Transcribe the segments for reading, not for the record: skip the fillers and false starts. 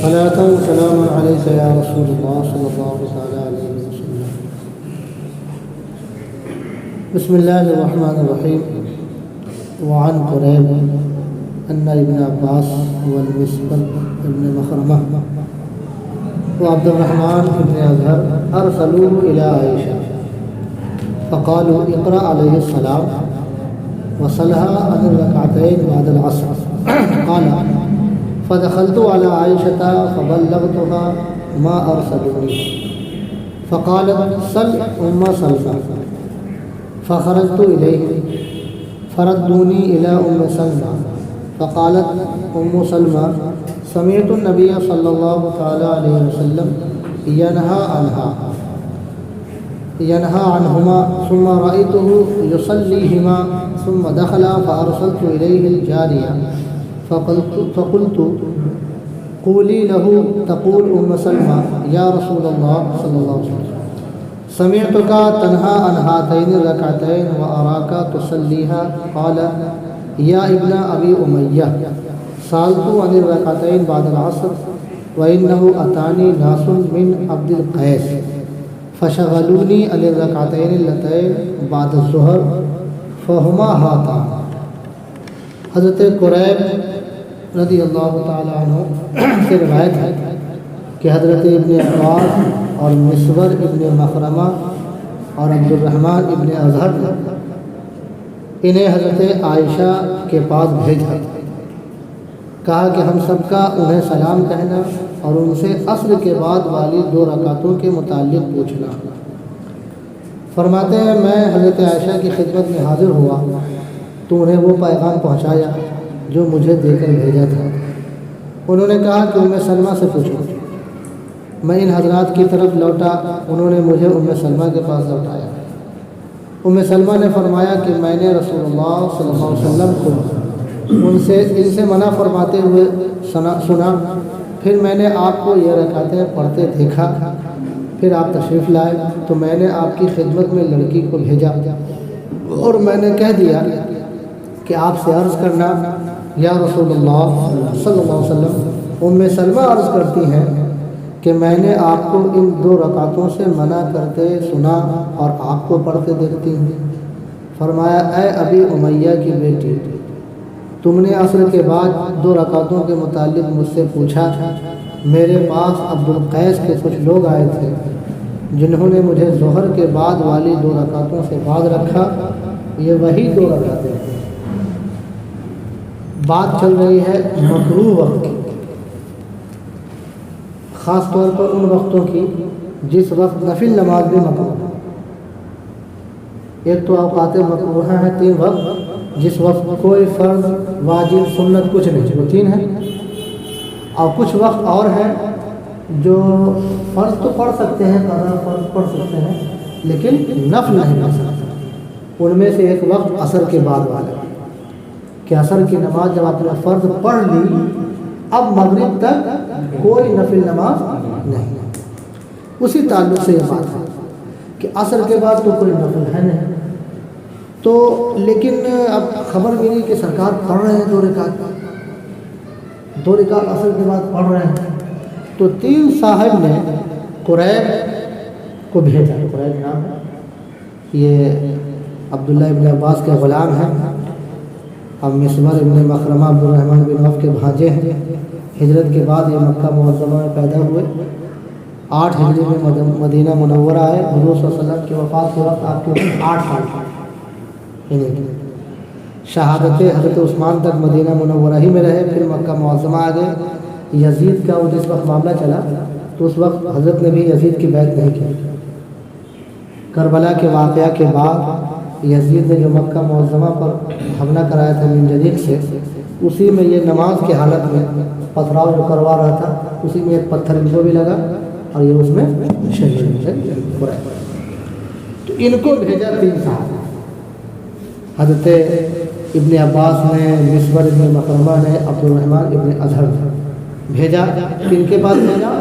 صلاة وسلام عليك يا رسول الله صلى الله عليه وسلم. بسم الله الرحمن الرحيم. وعن قريب أن ابن عباس والمسور ابن مخرمة وعبد الرحمن بن أزهر أرسلوه إلى عائشة فقالوا اقرأ عليه السلام وصلها عن الركعتين بعد العصر. قال فدخلت على عائشة فبلغتها ما أرسلوني فقالت سل أم سلمى فخرجت إليه فردوني إلى أم سلمى فقالت أم سلمى سمعت النبي صلى الله عليه وسلم ينهى عنهما ثم رأيته يصليهما ثم دخل فأرسلت إليه الجارية فقلت قولي له تقول أم سلمى يا رسول الله صلى الله عليه وسلم سمعتك تنهى عن هاتين الركعتين وأراك تصليها. قال يا ابن أبي أمية سألت عن الركعتين بعد العصر وإنه أتاني ناس من عبد القيس فشغلوني عن الركعتين اللتين بعد الظهر فهما هاتان. حضرت قریب رضی اللہ تعالیٰ عنہ سے روایت ہے کہ حضرت ابن عباس اور مسور ابن مخرمہ اور عبد الرحمن ابن اظہر انہیں حضرت عائشہ کے پاس بھیجا، کہا کہ ہم سب کا انہیں سلام کہنا اور ان سے عصر کے بعد والی 2 رکعتوں کے متعلق پوچھنا. فرماتے ہیں میں حضرت عائشہ کی خدمت میں حاضر ہوا تو انہیں وہ پیغام پہنچایا جو مجھے دے کر بھیجا تھا. انہوں نے کہا کہ ام سلمہ سے پوچھو. میں ان حضرات کی طرف لوٹا، انہوں نے مجھے ام سلمہ کے پاس لوٹایا. ام سلمہ نے فرمایا کہ میں نے رسول اللہ صلی اللہ علیہ وسلم کو ان سے منع فرماتے ہوئے سنا. پھر میں نے آپ کو یہ رکعتیں پڑھتے دیکھا. پھر آپ تشریف لائے تو میں نے آپ کی خدمت میں لڑکی کو بھیجا اور میں نے کہہ دیا کہ آپ سے عرض کرنا یا رسول اللہ صلی اللہ علیہ وسلم. ام سلمہ عرض کرتی ہیں کہ میں نے آپ کو ان 2 رکعتوں سے منع کرتے سنا اور آپ کو پڑھتے دیکھتی ہوں. فرمایا اے ابی امیہ کی بیٹی، تم نے عصر کے بعد 2 رکعتوں کے متعلق مجھ سے پوچھا. میرے پاس عبد القیس کے کچھ لوگ آئے تھے جنہوں نے مجھے ظہر کے بعد والی 2 رکعتوں سے باز رکھا. یہ وہی 2 رکعتیں ہیں. بات چل رہی ہے مکروہ وقت کی، خاص طور پر ان وقتوں کی جس وقت نفل نماز بھی مکروہ ہے. ایک تو اوقات مکروہ ہیں 3 وقت جس وقت کوئی فرض واجب سنت کچھ نہیں، وہ 3 ہیں. اور کچھ وقت اور ہیں جو فرض تو پڑھ سکتے ہیں، قضا فرض پڑھ سکتے ہیں لیکن نفل نہیں پڑھ سکتے. ان میں سے ایک وقت عصر کے بعد والا کہ عصر کی نماز جب آپ نے فرض پڑھ لی اب مغرب تک کوئی نفل نماز نہیں. اسی تعلق سے یہ بات ہے کہ عصر کے بعد تو کوئی نفل ہے نہیں. تو لیکن اب خبر ملی کہ سرکار پڑھ رہے ہیں 2 رکعت عصر کے بعد پڑھ رہے ہیں. تو 3 صاحب نے قریب کو بھیجا. قریب نام ہے، یہ عبداللہ ابن عباس کے غلام ہیں اور مسور ابن مخرمہ عبد الرحمن بن عوف کے بھانجے ہیں. ہجرت کے بعد یہ مکہ معظمہ میں پیدا ہوئے. 8 ہجری میں مدینہ منورہ آئے. حضور صلی اللہ علیہ وسلم کی وفات کے وقت آپ کے 8 سال شہادت حضرت عثمان تک مدینہ منورہ ہی میں رہے. پھر مکہ معظمہ آ گئے. یزید کا وہ جس وقت معاملہ چلا تو اس وقت حضرت نے بھی یزید کی بیعت نہیں کی. کربلا کے واقعہ کے بعد یزید نے جو مکہ معظمہ پر حملہ کرایا تھا من جدید سے، اسی میں یہ نماز کی حالت میں پتھراؤ جو کروا رہا تھا اسی میں ایک پتھر ان کو بھی لگا اور یہ اس میں شہید ہو گئے. تو ان کو بھیجا 3 صاحب، حضرت ابن عباس نے، مسور ابن مخرمہ نے، عبد الرحمن ابن اظہر نے بھیجا. ان کے پاس بھیجا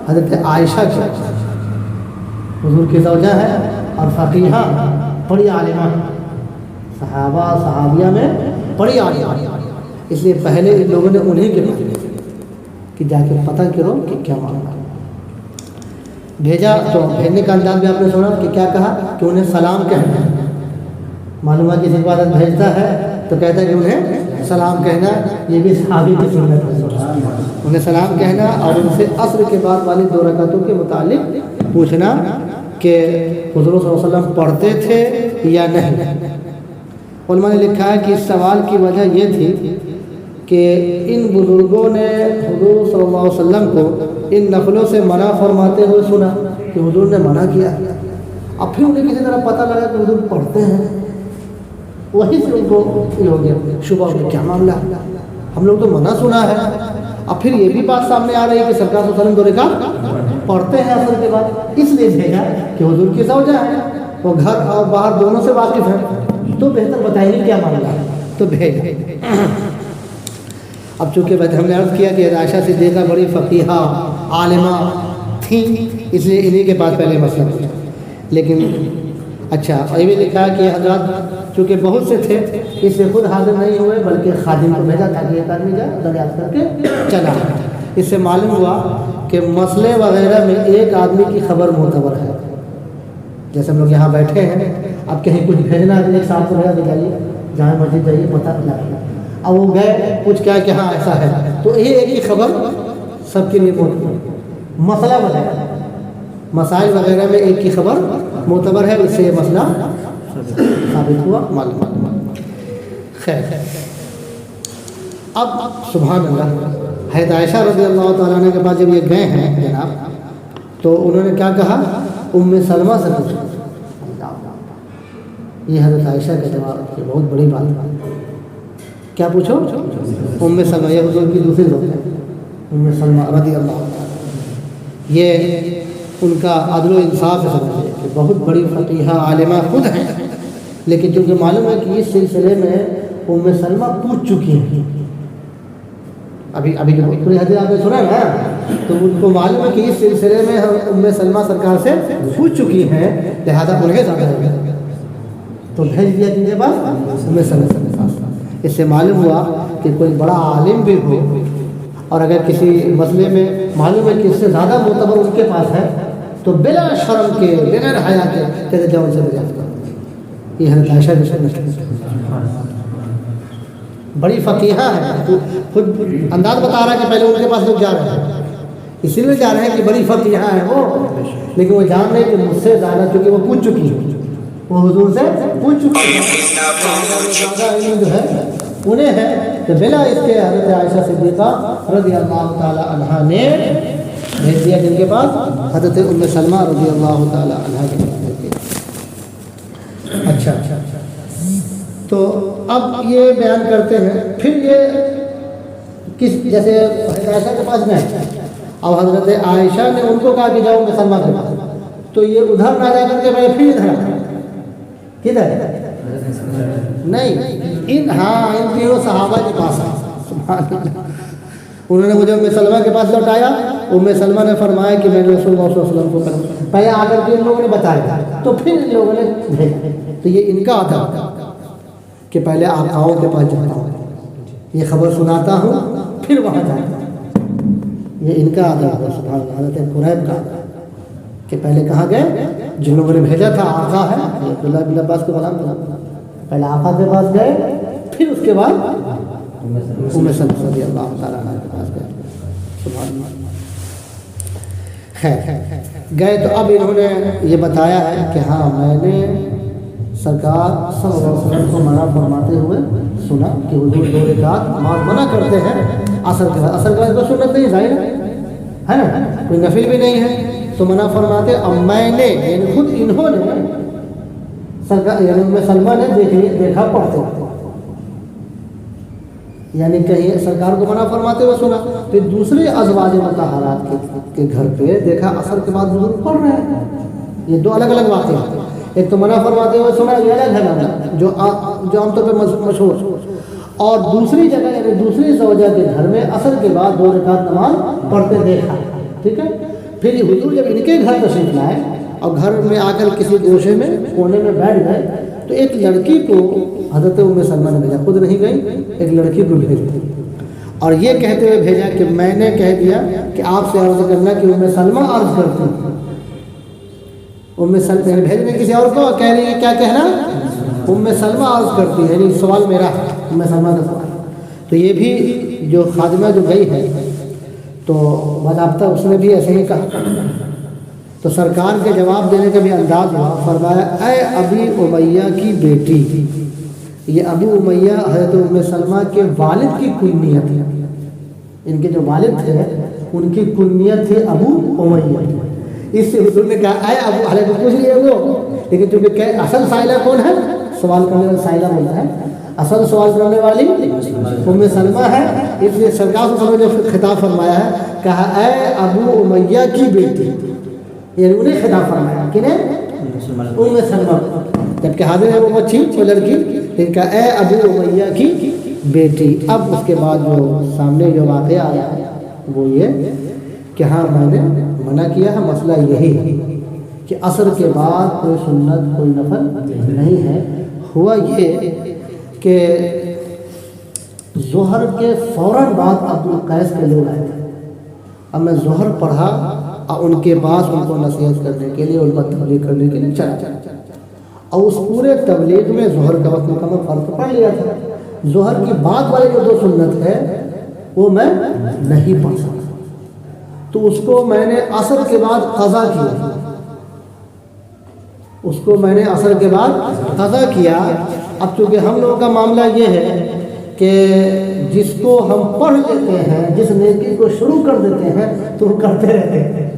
حضرت عائشہ کے، حضور کی زوجہ ہے اور فقیہہ، بڑی عالمہ، صحابیہ میں بڑی عالمہ. اس لیے پہلے ان لوگوں نے انہیں کے پاس کہ کہ جا کے پتہ کرو کہ کیا معاملہ ہے۔ بھیجا تو بھیجنے کا انداز بھی آپ نے سنا کہ کیا کہا کہ انہیں سلام کہنا ہے۔ معلوم ہے کسی عبادت بھیجتا ہے تو کہتا ہے کہ انہیں سلام کہنا، یہ بھی صحابی کی سنت ہے، انہیں سلام کہنا اور ان سے عصر کے بعد والی 2 رکعتوں کے متعلق پوچھنا کہ حضور صلی اللہ علیہ وسلم پڑھتے تھے یا نہیں۔ علماء نے لکھا ہے کہ اس سوال کی وجہ یہ تھی کہ ان بزرگوں نے حضور صلی اللہ علیہ وسلم کو ان نفلوں سے منع فرماتے ہوئے سنا کہ حضور نے منع کیا، اب پھر انہیں کسی طرح پتہ لگا کہ حضور پڑھتے ہیں، وہی سے ان کو یہ ہو گیا شبہ ہو گیا کیا معاملہ ہے، ہم لوگ تو منع سنا ہے، اب پھر یہ بھی بات سامنے آ رہی ہے کہ سرکار صلی اللہ علیہ وسلم 2 رکعت پڑھتے ہیں عصر کے بعد، اس لیے بھیجا کہ حضور کی زوجہ ہے، وہ گھر اور باہر دونوں سے واقف ہیں، تو بہتر بتائیے کیا معاملہ ہے، تو بھیجا۔ اب چونکہ ہم نے عرض کیا کہ عائشہ صدیقہ بڑی فقیہہ عالمہ تھیں، اس لیے انہی کے پاس پہلے مسئلہ پوچھا، لیکن اچھا یہ بھی لکھا ہے کہ حضرات چونکہ بہت سے تھے اس سے خود حاضر نہیں ہوئے بلکہ خادم کو بھیجا تاکہ ایک آدمی جائے دریافت کر کے چلا۔ اس سے معلوم ہوا کہ مسئلے وغیرہ میں ایک آدمی کی خبر معتبر ہے، جیسے ہم لوگ یہاں بیٹھے ہیں، اب کہیں کچھ بھیجنا ہے ایک صاحب کو بھیجا دکھائیے جہاں مسجد جائیے پتہ لگا، اب وہ گئے کچھ کیا کہ ہاں ایسا ہے، تو یہ ایک ہی خبر سب کے لیے مسئلہ وغیرہ مسائل وغیرہ میں ایک کی خبر معتبر ہے، اس سے یہ مسئلہ ثابت ہوا معلوم۔ خیر، اب سبحان اللہ، حضرت عائشہ رضی اللہ تعالیٰ عنہ کے بعد جب یہ گئے ہیں جناب تو انہوں نے کیا کہا، ام سلمہ سے پوچھا، یہ حضرت عائشہ کا جواب یہ بہت بڑی بات ہے، کیا پوچھو، ام سلمہ، یہ حضور کی دوسری زوج ہے ام سلمہ رضی اللہ عنہ، یہ ان کا عدل و انصاف ہے کہ بہت بڑی فقیہہ عالمہ خود ہیں، لیکن چونکہ معلوم ہے کہ اس سلسلے میں ام سلمہ پوچھ چکی ہیں، ابھی جو پوری حدیث آپ نے سنا نا، تو ان کو معلوم ہے کہ اس سلسلے میں ام سلمہ سرکار سے پوچھ چکی ہیں، لہذا انہیں زیادہ ہو گیا تو بھیج دیا جن کے پاس ام سلمہ کے ساتھ۔ اس سے معلوم ہوا کہ کوئی بڑا عالم بھی ہو اور اگر کسی مسئلے میں معلوم ہے کہ اس سے زیادہ معتبر ان کے پاس ہے تو بلا شرم کے بغیر حیا کے کہتے جاؤ ان سے دریافت کرو، یہ حضرت عائشہ کی سنت بڑی فقیہہ ہے، تو خود انداز بتا رہا ہے کہ پہلے ان کے پاس لوگ جا رہے ہیں، اسی لیے جا رہے ہیں کہ بڑی فقیہہ ہے وہ، لیکن وہ جان رہے کہ مجھ سے زیادہ چونکہ وہ پوچھ چکی ہے، وہ حضور سے پوچھ چکی ہے، جو ہے انہیں ہے، تو بلا اس کے حضرت عائشہ صدیقہ رضی اللہ تعالی عنہا نے بھیج دیا جن کے پاس حضرت ام سلمہ رضی اللہ تعالی عنہا کے پاس بھیج دیا۔ اچھا، تو اب یہ بیان کرتے ہیں، پھر یہ کس جیسے حضرت عائشہ کے پاس گئے اور حضرت عائشہ نے ان کو کہا کہ جاؤ ام سلمہ کے پاس، تو یہ ادھر نہ جا کر کے میں پھر ادھر آیا، کدھر نہیں، ان تینوں صحابہ کے پاس آیا، سبحان اللہ، انہوں نے مجھے ام سلمہ کے پاس لوٹایا، ام سلمہ نے فرمایا کہ میں نے رسول اللہ صلی اللہ علیہ وسلم کو پہلے آ کر کے ان لوگوں نے بتایا تو پھر ان لوگوں نے بھیجا، تو یہ ان کا عادت کہ پہلے آقاؤں کے پاس جاتا ہوں، یہ خبر سناتا ہوں پھر وہاں جاتا ہوں، یہ ان کا عادت ہے، سبحان اللہ، حضرت قریب کا کہ پہلے کہاں گئے، جن لوگوں نے بھیجا تھا آقا ہے عبداللہ بن عباس کے غلام تھا، پہلے آقا کے پاس گئے پھر اس کے بعد ام سلمہ رضی اللہ تعالیٰ عنہ کے پاس گئے، سبحان اللہ۔ گئے تو اب انہوں نے یہ بتایا ہے کہ ہاں میں نے سرکار صلی اللہ علیہ وسلم کو منع فرماتے ہوئے سنا کہ حضور 2 رکعت نماز منع کرتے ہیں عصر کے بعد، عصر کے بعد کوئی سنت نہیں، ظاہر ہے نا، کوئی نفل بھی نہیں ہے، تو منع فرماتے، اب میں نے یعنی خود انہوں نے سرکار یعنی ام سلمہ نے دیکھا پڑھتے یعنی کہیں سرکار کو منع فرماتے ہوئے سنا، پھر دوسرے ازواج مطہرات کے گھر پہ دیکھا عصر کے بعد حضور پڑھ رہے ہیں، یہ 2 الگ الگ واقعے ہیں، ایک تو منع فرماتے ہوئے سنا یہ الگ ہے جو عام طور پہ مشہور، اور دوسری جگہ یعنی دوسری زوجہ کے گھر میں عصر کے بعد 2 رکعت نماز پڑھتے دیکھا، ٹھیک ہے۔ پھر حضور جب ان کے گھر تشریف لائے اور گھر میں آ کر کسی گوشے میں کونے میں بیٹھ گئے تو ایک لڑکی کو حضرت ام سلمہ نے بھیجا، خود نہیں گئی، ایک لڑکی کو بھیج دی اور یہ کہتے ہوئے بھیجا کہ میں نے کہہ دیا کہ آپ سے عرض کرنا کہ ام سلمہ عرض کرتی ہیں. ام سلمہ بھیجنے کسی اور کو کہہ رہی ہے کیا کہنا ام سلمہ عرض کرتی ہے، یعنی سوال میرا ہے ام سلمہ کا سوال. تو یہ بھی جو خادمہ جو گئی ہے تو باضابطہ اس نے بھی ایسے ہی کہا. تو سرکار کے جواب دینے کا بھی انداز ہوا. فرمایا اے ابی امیہ کی بیٹی. یہ ابو امیہ حضرت ام سلمہ کے والد کی کنیت ہے. ان کے جو والد تھے ان کی کنیت تھی ابو امیہ. اس سے حضور نے کہا اے ابو، حالانکہ پوچھ لیے وہ، لیکن چونکہ اصل سائلہ کون ہے؟ سوال کرنے والا سائلہ بولتا ہے. اصل سوال کرنے والی ام سلمہ ہے. اس لیے سرکار صلی اللہ علیہ وسلم نے خطاب فرمایا ہے، کہا اے ابو امیہ کی بیٹی، یعنی انہیں خطاب فرمایا کنہیں؟ ام سلمہ. جبکہ حاضر ہے وہ بچی وہ لڑکی، لیکن کہا اے ابو امیہ کی بیٹی. اب اس کے بعد جو سامنے جو واقعہ آیا ہے وہ یہ کہ ہاں میں نے منع کیا ہے. مسئلہ یہی ہے کہ عصر کے بعد کوئی سنت کوئی نفل نہیں ہے. ہوا یہ کہ ظہر کے فوراً بعد عبد القیس کے لوگ آئے تھے. اب میں ظہر پڑھا اور ان کے بعد ان کو نصیحت کرنے کے لیے، ان کو تبلیغ کرنے کے لیے چلا. اور اس پورے تبلیغ میں ظہر کا وقت مکمل فرق پڑھ لیا تھا. ظہر کی بعد والے جو دو سنت ہے وہ میں نہیں پڑھ سکتا. تو اس کو میں نے عصر کے بعد قضا کیا. اس کو میں نے عصر کے بعد قضا کیا. اب چونکہ ہم لوگوں کا معاملہ یہ ہے کہ جس کو ہم پڑھ لیتے ہیں، جس نیکی کو شروع کر دیتے ہیں تو وہ کرتے رہتے ہیں.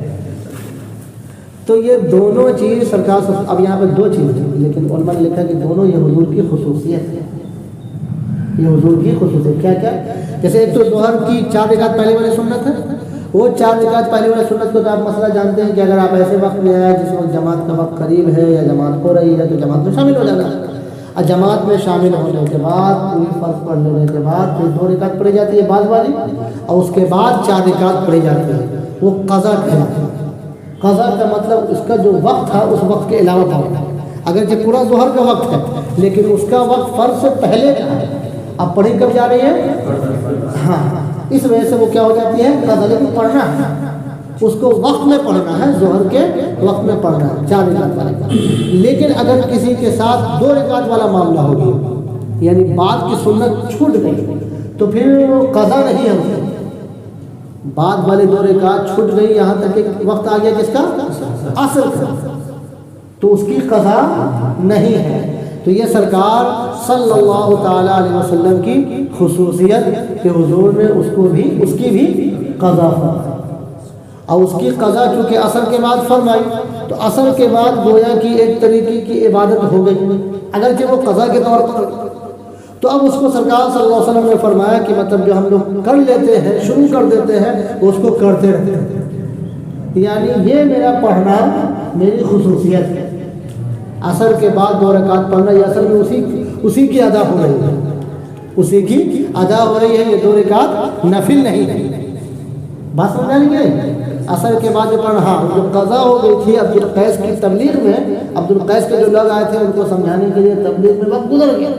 تو یہ دونوں چیز سرکار سے، اب یہاں پہ دو چیز ہیں لیکن علماء نے لکھا کہ دونوں یہ حضور کی خصوصیت ہے. یہ حضور کی خصوصیت کیا کیا؟ جیسے ایک تو ظہر کی 4 رکعت پہلے والی سنت ہے. وہ 4 رکعت پہلے والی سنت کو تو آپ مسئلہ جانتے ہیں کہ اگر آپ ایسے وقت میں آئے جس وقت جماعت کا وقت قریب ہے یا جماعت ہو رہی ہے تو جماعت میں شامل ہو جانا ہے. اور جماعت میں شامل ہونے کے بعد پوری فرض پڑھ لینے کے بعد پھر 2 رکعت پڑھی جاتی ہے بعد والی، اور اس کے بعد 4 رکعت پڑھی جاتی ہے. وہ قضا کہلاتی ہے. قضا کا مطلب اس کا جو وقت تھا اس وقت کے علاوہ تھا. اگرچہ پورا ظہر کا وقت ہے لیکن اس کا وقت فرض سے پہلے کا ہے. اب پڑھی کب جا رہی ہے؟ ہاں، اس وجہ سے وہ کیا ہو جاتی ہے قضا. لیکن پڑھنا ہے اس کو وقت میں پڑھنا ہے، ظہر کے وقت میں پڑھنا ہے 4 رکعت والا. لیکن اگر کسی کے ساتھ 2 رکعت والا معاملہ ہو گیا یعنی بعد کی سنت چھوٹ گئی تو پھر وہ قضا نہیں ہے. بعد والے 2 رکعت چھوٹ گئی، یہاں تک کہ وقت آ گیا کس کا؟ عصر کا، تو اس کی قضا نہیں ہے. تو یہ سرکار صلی اللہ تعالیٰ علیہ وسلم کی خصوصیت کہ حضور نے اس کی بھی قضا فرمائی. اور اس کی قضا چونکہ عصر کے بعد فرمائی تو عصر کے بعد گویا کی ایک طریقے کی عبادت ہو گئی اگرچہ وہ قضا کے طور پر. تو اب اس کو سرکار صلی اللہ علیہ وسلم نے فرمایا کہ مطلب جو ہم لوگ کر لیتے ہیں، شروع کر دیتے ہیں، وہ اس کو کرتے رہتے ہیں. یعنی یہ میرا پڑھنا میری خصوصیت ہے. عصر کے بعد 2 رکعت پڑھنا یہ اصل میں اسی کی ادا ہو رہی ہے، اسی کی ادا ہو رہی ہے. یہ 2 رکعت نفل نہیں ہے. بات سمجھائیں گے؟ عصر کے بعد جو پڑھنا، ہاں جو قضا ہو گئی تھی عبد القیس کی تبلیغ میں، عبد القیس کے جو لوگ آئے تھے ان کو سمجھانے کے لیے تبلیغ میں وقت گزر گیا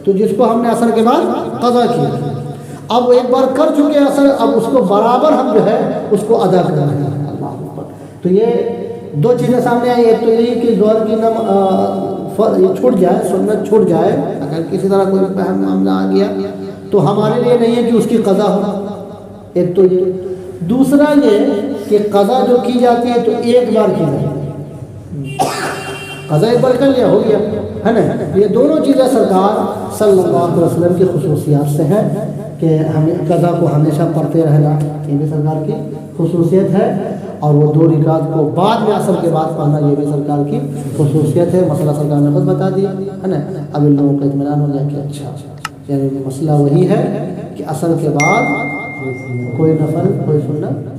تو جس کو ہم نے عصر کے بعد قضا کیا. اب وہ ایک بار کر چکے عصر، اب اس کو برابر ہم جو ہے اس کو ادا کرنا ہے. اللہ اکبر. تو یہ 2 چیزیں سامنے آئی. ایک تو یہی کہ ظہر کی چھوٹ جائے، سنت چھوٹ جائے، اگر کسی طرح کوئی اہم معاملہ آ گیا تو ہمارے لیے نہیں ہے کہ اس کی قضا ہو. ایک تو یہ. دوسرا یہ کہ قضا جو کی جاتی ہے تو ایک بار کی جاتی ہے. قضا ایک بار کر لیا ہو گیا ہے نا. یہ دونوں چیزیں سرکار صلی اللہ علیہ وسلم کی خصوصیات سے ہیں کہ ہمیں قضا کو ہمیشہ پڑھتے رہنا، یہ بھی سرکار کی خصوصیت ہے. اور وہ 2 رکعت کو بعد میں عصر کے بعد پڑھنا یہ بھی سرکار کی خصوصیت ہے. مسئلہ سرکار نے بس بتا دیا ہے نا. اب ان لوگوں کو اطمینان ہو گیا کہ اچھا یعنی مسئلہ وہی ہے کہ عصر کے بعد کوئی نفل کوئی سنت